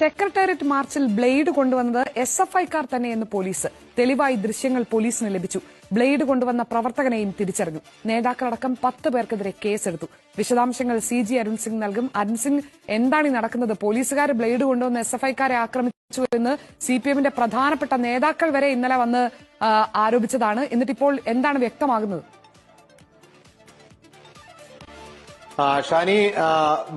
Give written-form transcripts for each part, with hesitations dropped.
Secretariat മാർച്ചിൽ blade കൊണ്ടുവന്നത് എസ്എഫ്ഐക്കാർ തന്നെയെന്ന് പോലീസ്. തെളിവായി ദൃശ്യങ്ങൾ പോലീസിന് ലഭിച്ചു. ബ്ലേഡ് കൊണ്ടുവന്ന പ്രവർത്തകനെയും തിരിച്ചറിഞ്ഞു. നേതാക്കളടക്കം 10 പേർക്കെതിരെ കേസെടുത്തു. വിശദാംശങ്ങൾ CG അരുൺ സിംഗ് നൽകും. അരുൺ സിംഗ്, എന്താണ് ഈ നടക്കുന്നത്? പോലീസുകാർ ബ്ലേഡ് കൊണ്ടുവന്ന് എസ്എഫ്ഐക്കാരെ ആക്രമിച്ചു എന്ന് CPM-ന്റെ പ്രധാനപ്പെട്ട നേതാക്കൾ വരെ ഇന്നലെ വന്ന് ആരോപിച്ചതാണ്. എന്നിട്ടിപ്പോൾ എന്താണ് വ്യക്തമാകുന്നത്? ഷാനി,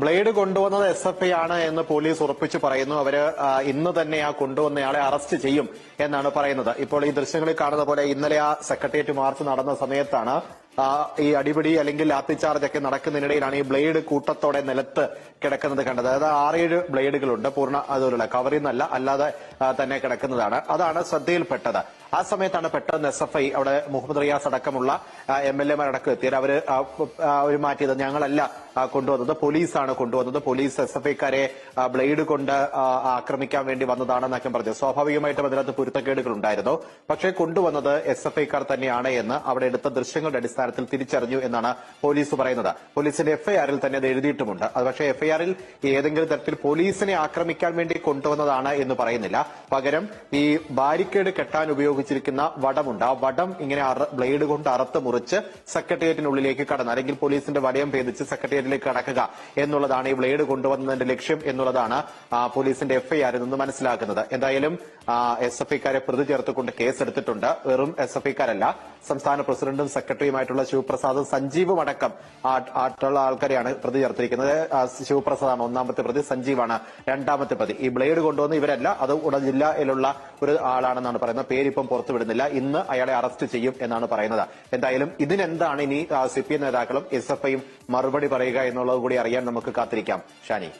ബ്ലേഡ് കൊണ്ടുവന്നത് SFI ആണ് എന്ന് പോലീസ് ഉറപ്പിച്ചു പറയുന്നു. അവര് ഇന്ന് തന്നെ ആ കൊണ്ടുവന്നയാളെ അറസ്റ്റ് ചെയ്യും എന്നാണ് പറയുന്നത്. ഇപ്പോൾ ഈ ദൃശ്യങ്ങളിൽ കാണുന്ന പോലെ ഇന്നലെ ആ സെക്രട്ടേറിയറ്റ് മാർച്ച് നടന്ന സമയത്താണ് ഈ അടിപിടി അല്ലെങ്കിൽ ലാത്തിച്ചാർജ് ഒക്കെ നടക്കുന്നതിനിടയിലാണ് ഈ ബ്ലേഡ് കൂട്ടത്തോടെ നിലത്ത് കിടക്കുന്നത് കണ്ടത്. അതായത് 6-7 ബ്ലേഡുകളുണ്ട്. പൂർണ്ണ അതുപോലുള്ള കവറിൽ നിന്നല്ല, അല്ലാതെ തന്നെ കിടക്കുന്നതാണ്. അതാണ് ശ്രദ്ധയിൽപ്പെട്ടത്. ആ സമയത്താണ് പെട്ടെന്ന് SFI അവിടെ മുഹമ്മദ് റിയാസ് അടക്കമുള്ള MLA-മാരടക്കം എത്തിയത്. അവർ മാറ്റിയത്. ഞങ്ങളല്ല കൊണ്ടുവന്നത്, പോലീസാണ് കൊണ്ടുവന്നത്. പോലീസ് SFI-ക്കാരെ ബ്ലേഡ് കൊണ്ട് ആക്രമിക്കാൻ വേണ്ടി വന്നതാണെന്നൊക്കെ പറഞ്ഞു. സ്വാഭാവികമായിട്ടും അതിനകത്ത് പൊരുത്തക്കേടുകൾ ഉണ്ടായിരുന്നു. പക്ഷേ കൊണ്ടുവന്നത് SFI-ക്കാർ തന്നെയാണ് എന്ന് അവിടെ എടുത്ത ദൃശ്യങ്ങളുടെ അടിസ്ഥാനത്തിൽ തിരിച്ചറിഞ്ഞു എന്നാണ് പോലീസ് പറയുന്നത്. പോലീസിന്റെ FIR-ൽ തന്നെ അത് എഴുതിയിട്ടുമുണ്ട്. അത് പക്ഷേ FIR-ൽ ഏതെങ്കിലും തരത്തിൽ പോലീസിനെ ആക്രമിക്കാൻ വേണ്ടി കൊണ്ടുവന്നതാണ് എന്ന് പറയുന്നില്ല. പകരം ഈ ബാരിക്കേഡ് കെട്ടാൻ ഉപയോഗിച്ചിരിക്കുന്ന വടമുണ്ട്. ആ വടം ഇങ്ങനെ ബ്ലേഡ് കൊണ്ട് അറുത്ത് മുറിച്ച് സെക്രട്ടേറിയറ്റിനുള്ളിലേക്ക് കടന്ന്, അല്ലെങ്കിൽ പോലീസിന്റെ വലയം ഭേദിച്ച് സെക്രട്ടേറിയറ്റിലേക്ക് കടക്കുക എന്നുള്ളതാണ് ഈ ബ്ലേഡ് കൊണ്ടുവന്നതിന്റെ ലക്ഷ്യം എന്നുള്ളതാണ് പോലീസിന്റെ FIR-ൽ നിന്ന് മനസ്സിലാക്കുന്നത്. എന്തായാലും SFI-ക്കാരെ പ്രതി ചേർത്തുകൊണ്ട് കേസെടുത്തിട്ടുണ്ട്. വെറും SFI-ക്കാരല്ല, സംസ്ഥാന പ്രസിഡന്റും സെക്രട്ടറിയുമായിട്ടുള്ള ശിവപ്രസാദും സഞ്ജീവും അടക്കം ആയിട്ടുള്ള ആൾക്കാരെയാണ് പ്രതി ചേർത്തിരിക്കുന്നത്. ശിവപ്രസാദാണ് ഒന്നാമത്തെ പ്രതി, സഞ്ജീവാണ് രണ്ടാമത്തെ പ്രതി. ഈ ബ്ലേഡ് കൊണ്ടുവന്ന ഇവരല്ല, അത് ജില്ലയിലുള്ള ഒരു ആളാണെന്നാണ് പറയുന്നത്. പേരിപ്പം പുറത്തുവിടുന്നില്ല. ഇന്ന് അയാളെ അറസ്റ്റ് ചെയ്യും എന്നാണ് പറയുന്നത്. എന്തായാലും ഇതിനെന്താണ് ഇനി CPM നേതാക്കളും SFI-യും മറുപടി പറയുക എന്നുള്ളത് കൂടി അറിയാൻ നമുക്ക് കാത്തിരിക്കാം. ഷാനി.